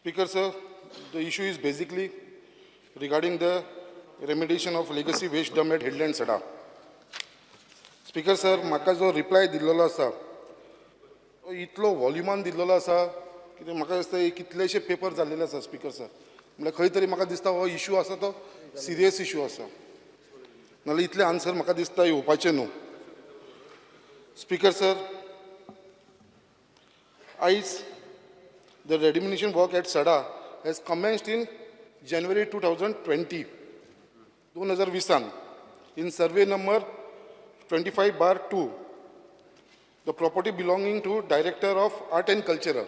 Speaker, sir, the issue is basically regarding the remediation of legacy waste dump at Headland Sada. Speaker, sir, म्हाका जो reply दिल्लो आसा तो इतलो वॉल्युमान दिल्लो आसा कितें म्हाका दिसता कितलेशे पेपर जाल्लेले आसा स्पीकर सर म्हळ्यार खंय तरी म्हाका दिसता हो इशू आसा तो सिरियस इशू आसा नाल्यार इतले आन्सर म्हाका दिसता येवपाचे न्हू स्पीकर सर आयज the remediation work at SADA has commenced in January 2020 in survey number 25/2. The property belonging to Director of Art and Culture.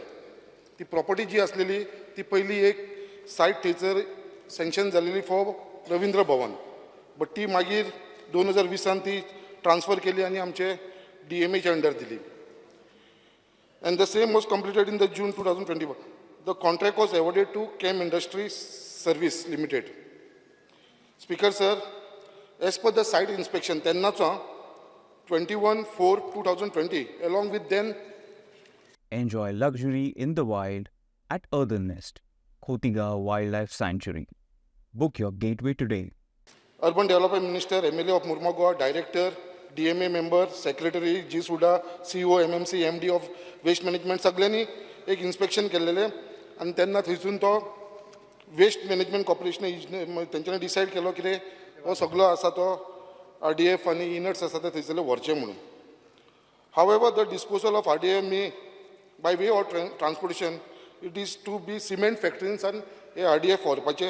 The property जी असलेली ती पहिली एक साइट थंयसर सँक्शन जालेली फॉर रवींद्र भवन बट ती मागीर 2020 ती ट्रान्सफर केली आनी आमचे DMAच्या अंडर दिली. And the same was completed in the June 2021. The contract was awarded to Chem Industries Service Limited. Speaker, sir, as per the site inspection, 21/4/2020, along with then. Enjoy luxury in the wild at Earthen Nest, Khotiga Wildlife Sanctuary. Book your gateway today. Urban Development Minister, MLA of Murmagaon, Director, DMA member, Secretary, G. Suda, CEO, MMC, MD of Waste Management, सगळ्यांनी एक inspection केलेले आणि त्यांना थंयसून तो waste management corporation तेंच्यांनी decide केलो की हो सगळो आसा तो RDF आनी इनट्स आसा ते थंयसरले व्हरचे म्हणून. However, the disposal of RDF may by way of transportation it is to be cement factories and हे RDF व्हरपाचे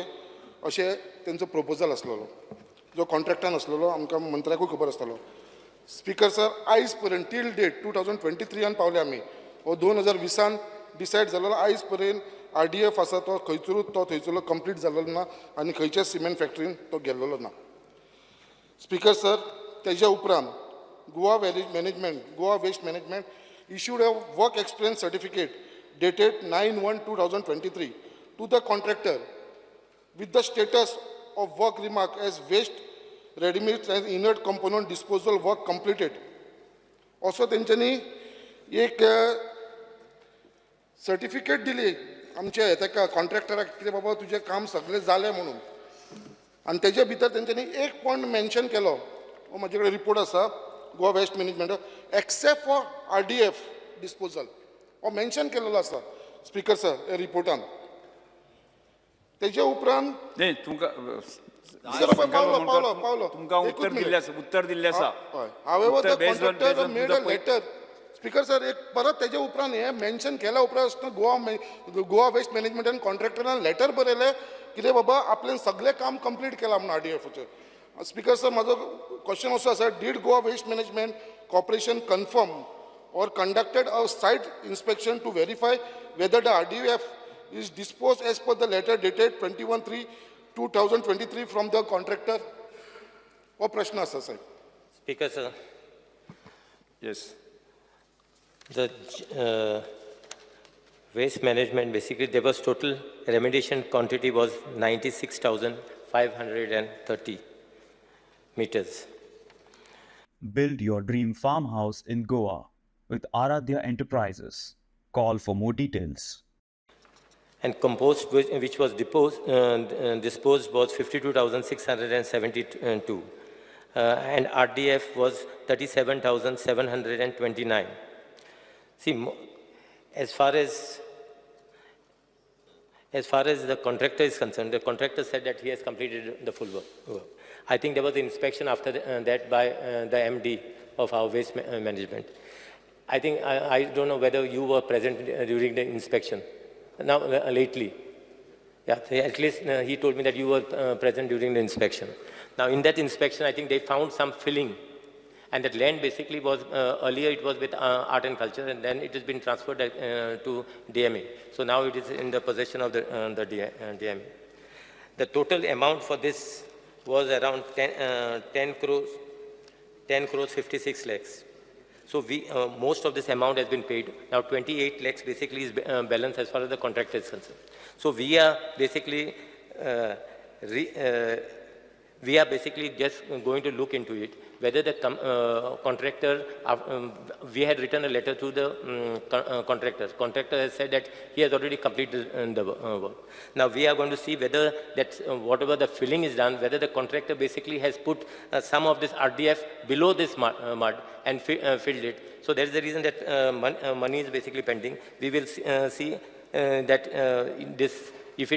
अशें तेंचो प्रपोजल आसलेलो जो कॉन्ट्रॅक्टान आसलेलो आमकां मंत्र्याकूय खबर आसतालो. स्पीकर सर आयज पर्यंत टील डेट 2023 पावले आमी हो 2020 डिसायड जालेलो आयज पर्यंत RDF आसा तो खंयचरूच तो थंयचो कंप्लीट जालेलो ना आनी खंयच्याच सिमेंट फॅक्टरीन तो गेल्लो ना. स्पीकर सर तेज्या उपरांत Goa waste management issued a work experience certificate dated 9/1/2023 to the contractor with the status of work remark as waste ready-mix and inert component disposal work completed. Also तेंच्यांनी एक सर्टिफिकेट दिली आमच्या तेका कॉन्ट्रॅक्टराक कितें बाबा तुजें काम सगळें जालें म्हणून आनी तेजे भितर तेंच्यांनी एक पॉयंट मेन्शन केलो हो म्हाजे कडेन रिपोर्ट आसा Goa waste management except for RDF disposal हो मेन्शन केलेलो आसा स्पीकर सर हे रिपोर्टान. तेजे उपरांत नाही तुमकां उत्तर दिल्लें आसा. However, the contractor made a letter. Speaker sir, एक परत तेजे उपरांत हे मेन्शन केल्या उपरांत गोवा वेस्ट मॅनेजमेंट आनी कॉन्ट्रॅक्टरान लेटर बरयलें कितें बाबा आपल्यान सगळें काम कंप्लीट केलां म्हणून RDFचें. स्पीकर सर म्हाजो क्वेश्चन असो आसा did Goa waste management corporation confirm or conducted a site inspection to verify whether the RDF is disposed as per the letter dated 21/3/2023 from the contractor? What prashna asa sir? Speaker sir. Yes. The waste management basically there was total remediation quantity was 96,530 meters. Build your dream farmhouse in Goa with Aradhya Enterprises. Call for more details. And compost which was disposed was 52,672 and RDF was 37,729. See, as far as the contractor is concerned, the contractor said that he has completed the full work. I think there was an inspection after that by the MD of our waste management. I think I don't know whether you were present during the inspection. Now, lately, yeah, at least he told me that you were present during the inspection. Now, in that inspection, I think they found some filling, and that land basically was earlier it was with Art and Culture, and then it has been transferred to DMA. So now it is in the possession of the DMA. The total amount for this was around 10 crores 56 lakhs. So most of this amount has been paid. Now 28 lakhs basically is balance as far as the contract is concerned. So we are basically just going to look into it. whether the contractor, we had written a letter to the contractor. Contractor has said that he has already completed the work. Now we are going to see whether that whatever the filling is done, whether the contractor basically has put some of this RDF below this mud and filled it. So that is the reason that money is basically pending. We will see that if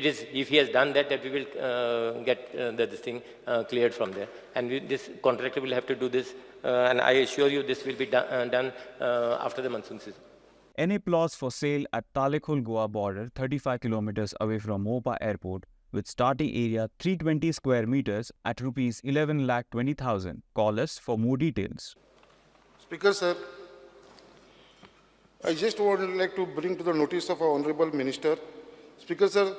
he has done that, we will get this thing cleared from there. And this contractor will have to do this, and I assure you this will be done after the monsoon season. Any plots for sale at Talekhol Goa border, 35 kilometers away from Mopa Airport, with starting area 320 square meters at rupees 11,20,000. Call us for more details. Speaker, sir, I just would like to bring to the notice of our Honorable Minister. Speaker, sir,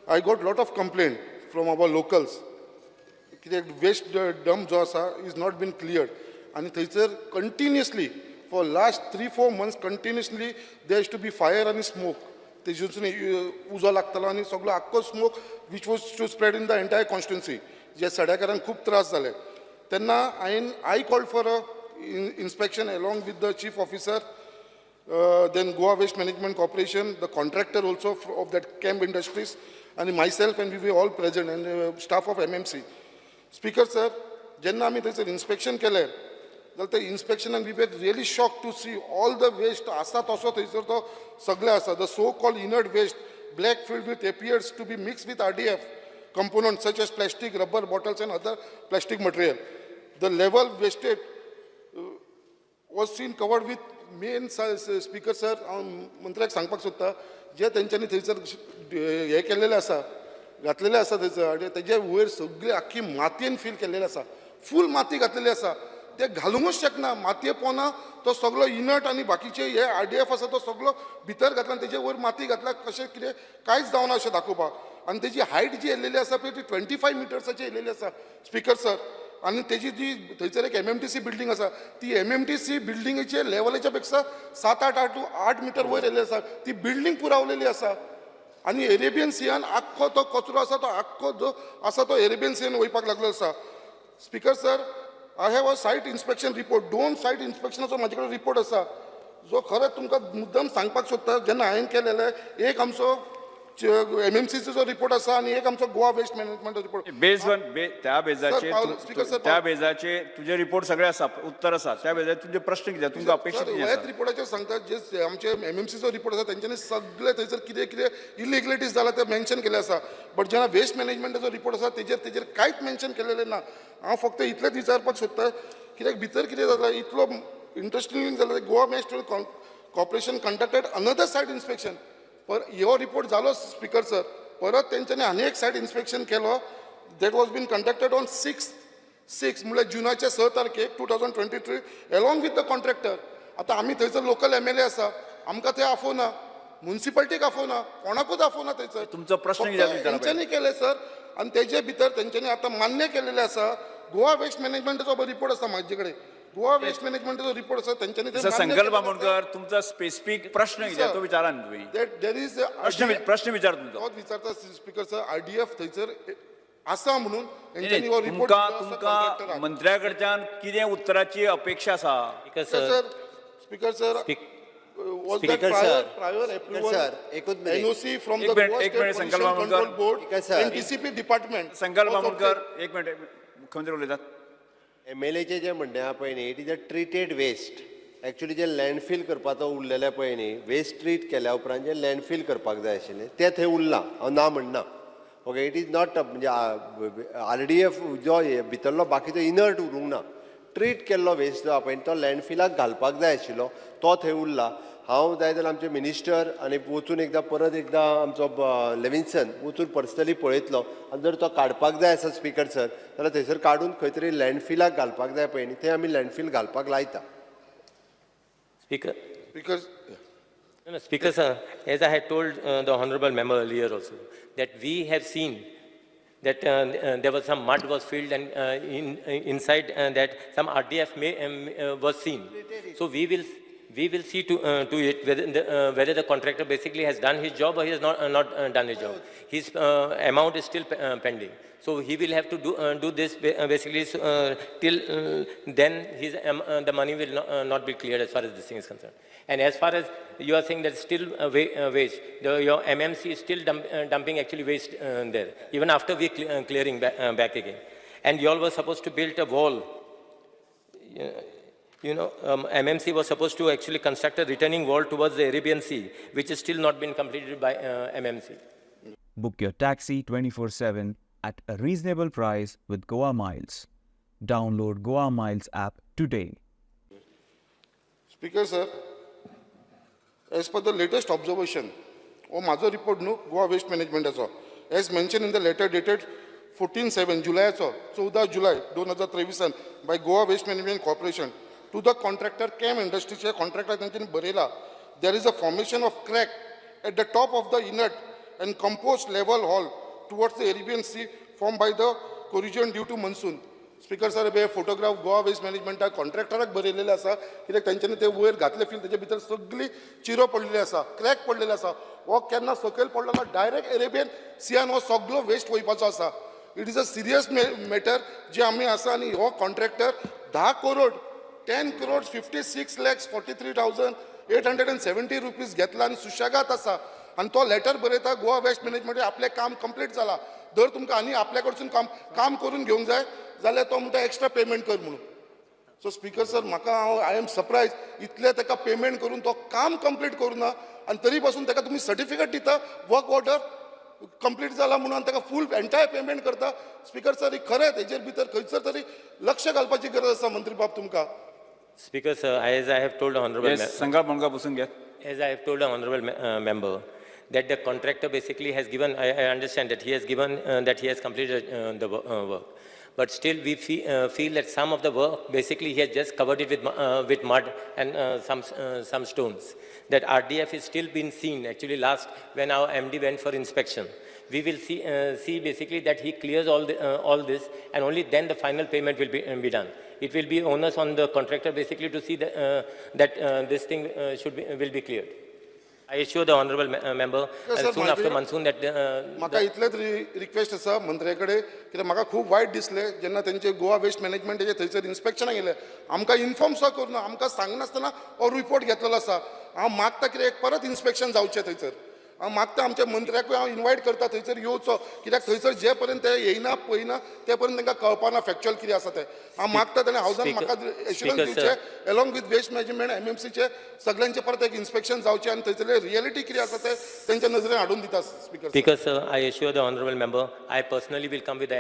I got lot of complaint from our locals. Waste dump jo asa is not been cleared. And thayser continuously, for last 3-4 months, continuously, there used to be fire and smoke. तेजून उजो लागतलो आनी सगळो आख्खो smoke which was to spread in the entire constituency. जे सड्याकारांक खूब त्रास जाले. तेन्ना I called for a inspection along with the chief officer, then Goa Waste Management Corporation, the contractor also of that Camp Industries, and myself, and we were all present, and staff of MMC. Speaker, sir, jenna आमी थंयसर inspection केलें, जाल्यार the inspection, and we were really shocked to see all the waste आसा तसो थंयसर तो सगळे आसा. The so-called inert waste, black filled with appears to be mixed with RDF components such as plastic, rubber bottles, and other plastic material. The level wasted was seen covered with main speaker, sir, मंत्र्याक सांगपाक सोदता, जे तेंच्यांनी थंयसर हे केल्लेलें आसा, घातलेलें आसा थंयसर, आनी तेजे वयर सगळी आख्खी मातयेन फील केल्लेलें आसा, फूल माती घातलेली आसा, ते घालूंकच शकना, मातये पोवना तो सगळो इनट आनी बाकीचे हे RDF आसा तो सगळो भितर घातला आनी तेजे वयर माती घातला, कशें कितें कांयच जावना अशें दाखोवपाक. आनी तेजी हायट जी येयल्लेली आसा पळय ती 25 मिटर्साची येयल्लेली आसा, स्पिकर सर. आनी तेजी जी थंयसर एक MMTC बिल्डींग आसा, ती MMTC बिल्डिंगेचे लेवलाच्या पेक्षा 7-8 मिटर वयर येयल्ली आसा, ती बिल्डींग पुरावलेली आसा. आनी एरेबियन सीयान आख्खो तो कचरो आसा तो आख्खो जो आसा तो एरेबियन सीयान वयपाक लागलो आसा. Speaker sir, I have a site inspection report, 2 site इन्स्पेक्शनाचो म्हाजे कडेन रिपोर्ट आसा, जो खरेंच तुमकां मुद्दम सांगपाक सोदता. जेन्ना हांवें केलेले, एक आमचो MMCचो रिपोर्ट आसा आनी एक आमचो गोवा वेस्ट मॅनेजमेंटचो रिपोर्ट. त्या बेजाचे तुझे रिपोर्ट सगळे आसा, उत्तर आसा, त्या बेजाचे तुझे प्रश्न कितें, तुमकां अपेक्षित कितें आसा? रिपोर्टाचेर सांगतात जे आमचे MMCचो रिपोर्ट आसा तेंच्यांनी सगळे थंयसर कितें कितें इलिगलिटीज जाला ते मेन्शन केले आसा. बट जेन्ना वेस्ट मॅनेजमेंटाचो रिपोर्ट आसा तेजेर कांयच मेन्शन केलेलें ना. हांव फक्त इतलेंच विचारपाक सोदता, कित्याक भितर कितें जाता, इतलो इंट्रस्टिंग जाला, Goa waste corporation conducted another site inspection. पर हो रिपोर्ट जालो स्पिकर सर, परत तेंच्यांनी आनी एक सायट इन्स्पेक्शन केलो, that was been conducted on 6 म्हणल्यार जुनाच्या 6 तारखेक 2023 अलॉंग विथ द कॉन्ट्रॅक्टर. आतां आमी थंयसर लोकल MLA आसा, आमकां ते आफोवना, म्युन्सिपाल्टीक आफोवना, कोणाकूच आफोवना थंयसर. तुमचो प्रश्न कितें तेंच्यांनी केले सर, आनी तेजे भितर तेंच्यांनी आतां मान्य केलेले आसा. गोवा वेस्ट मॅनेजमेंटाचो रिपोर्ट आसा म्हाजे कडेन, गोवा वेस्ट मॅनेजमेंटाचो रिपोर्ट आसा तेंच्यांनी. संकल्प बामणकर, तुमचा स्पेसिफिक प्रश्न कितें तो विचारा न्ही तुमी. देर इज प्रश्न विचार तुमचो. तोच विचारता स्पिकर सर, RDF थंयसर आसा म्हणून तेंच्यांनी हो रिपोर्ट. तुमकां मंत्र्या कडच्यान कितें उत्तराची अपेक्षा आसा? Speaker sir, was that prior approval NOC from the Goa State Pollution Control Board and TCP department? संकल्प बामणकर, एक मिनिट, मुख्यमंत्री उलयतात. MLAचे जे म्हणणे आहा पळय न्ही, it is a treated waste. Actually जे लँडफील करपाचो उरलेले पळय न्ही, वेस्ट ट्रीट केल्या उपरांत जे लँडफील करपाक जाय आशिल्लें तें थंय उरलां, हांव ना म्हणना. ओके, इट इज नॉट म्हणजे RDF जो भितरलो बाकीचो इनर्ट उरूंक ना. ट्रीट केल्लो वेस्ट जो आहा पळय तो लँडफिलाक घालपाक जाय आशिल्लो तो थंय उरला. हांव जाय जाल्यार आमचे मिनिस्टर आनी वचून परत एकदां आमचो लेविन्सन वचून पर्सनली पळयतलो, आनी जर तो काडपाक जाय आसा स्पिकर सर, जाल्यार थंयसर काडून खंय तरी लँडफिलाक घालपाक जाय पळय न्ही, थंय आमी लँडफील घालपाक लायता. Speaker sir, as I had told the honorable member earlier also, that we have seen that there was some mud was filled and inside that some RDF was seen. So we will we will see to it whether the contractor basically has done his job or he has not done his job. His amount is still pending. So he will have to do this basically till then the money will not be cleared as far as this thing is concerned. And as far as you are saying that still waste, your MMC is still dumping actually waste there, even after we clearing back again. And you all were supposed to build a wall. MMC was supposed to actually construct a returning wall towards the Arabian Sea, which has still not been completed by MMC. Book your taxi 24/7 at a reasonable price with Goa Miles. Download Goa Miles app today. Speaker sir, as per the latest observation, माझो report न्हू Goa waste मॅनेजमेंटाचो, as mentioned in the letter dated 14/7 जुलयाचो 14 जुलय 2023 by Goa Waste Management Corporation to the contractor CAM Industries contractor तांच्यांनी बरयला, there is a formation of crack at the top of the inlet and compost level hall towards the Arabian Sea formed by the corrosion due to monsoon. Speaker sir हे photograph Goa waste मॅनेजमेंटाक कॉन्ट्रॅक्टराक बरयलेले आसा, कित्याक तांच्यांनी ते वयर घातले feel तेजे भितर सगळी चिरो पडलेली आसा, क्रॅक पडलेले आसा. हो केन्ना सकयल पडलेलो डायरेक्ट अरेबियन सियान हो सगळो वेस्ट वयपाचो आसा. It is a serious matter जे आमी आसा. आनी हो कॉन्ट्रॅक्टर 10 करोड 10 crore 56,43,870 रुपीज घेतला आनी सुशेगाद आसा. आनी तो लेटर बरयता गोवा वेस्ट मॅनेजमेंट आपलें काम कंप्लीट जाला, जर तुमकां आनी आपल्या कडसून काम करून घेवंक जाय जाल्यार तो म्हणटा एक्स्ट्रा पेमेंट कर म्हणून. सो स्पीकर सर म्हाका आय एम सरप्रायज इतले ताका पेमेंट करून तो काम कंप्लीट करूना आनी तरी पासून ताका तुमी सर्टिफिकेट दिता वर्क ऑर्डर कंप्लीट जाला म्हणून ताका फूल एंटायर पेमेंट करता. स्पीकर सर ही खरेंच हेजेर भितर खंयसर तरी लक्ष घालपाची गरज आसा मंत्री बाब तुमकां. Speaker sir, as I have told the honorable संघाळ मुलगा बसून घ्या. as I have told the honorable member, that the contractor basically has given, I understand that he has given, that he has completed the work. But still we feel that some of the work, basically he has just covered it with mud and some stones. That RDF is still been seen, actually last when our MD went for inspection. We will see basically that he clears all this and only then the final payment will be done. It will be onus on the contractor basically to see that this thing will be cleared. I assure the honorable member soon after monsoon that म्हाका इतलेच request आसा मंत्र्या कडेन, कित्याक म्हाका खूब वायट दिसलें जेन्ना तेंचे गोवा वेस्ट मॅनेजमेंटाचे थंयसर इन्स्पेक्शनाक गेले, आमकां इन्फॉर्म सुद्दां करुना, आमकां सांगनासतना हो रिपोर्ट घेतलेलो आसा. हांव मागता कितें एक परत इन्स्पेक्शन जावचें थंयसर. हांव मागता आमच्या मंत्र्याकूय हांव इन्वायट करता थंयसर येवचो, कित्याक थंयसर जे पर्यंत ते येयना पळयना ते पर्यंत तांकां कळपाना फॅक्च्युअल कितें आसा तें. हांव मागता ताणें हावजान म्हाका एश्युरन्स दिवचें अलॉंग विथ वेस्ट मॅनेजमेंट MMCचे सगळ्यांचे परत एक इन्स्पेक्शन जावचें आनी थंयसरले रियलिटी कितें आसा तें तेंच्या नजरेन हाडून दिता. Speaker Speaker sir, I assure the honorable member, I personally will come with the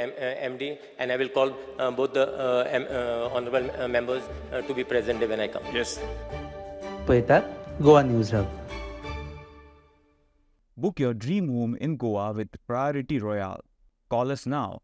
MD and I will call both the honorable members to be present when I come. Yes. पळयतात Goa news hub. Book your dream home in Goa with Priority Royale. Call us now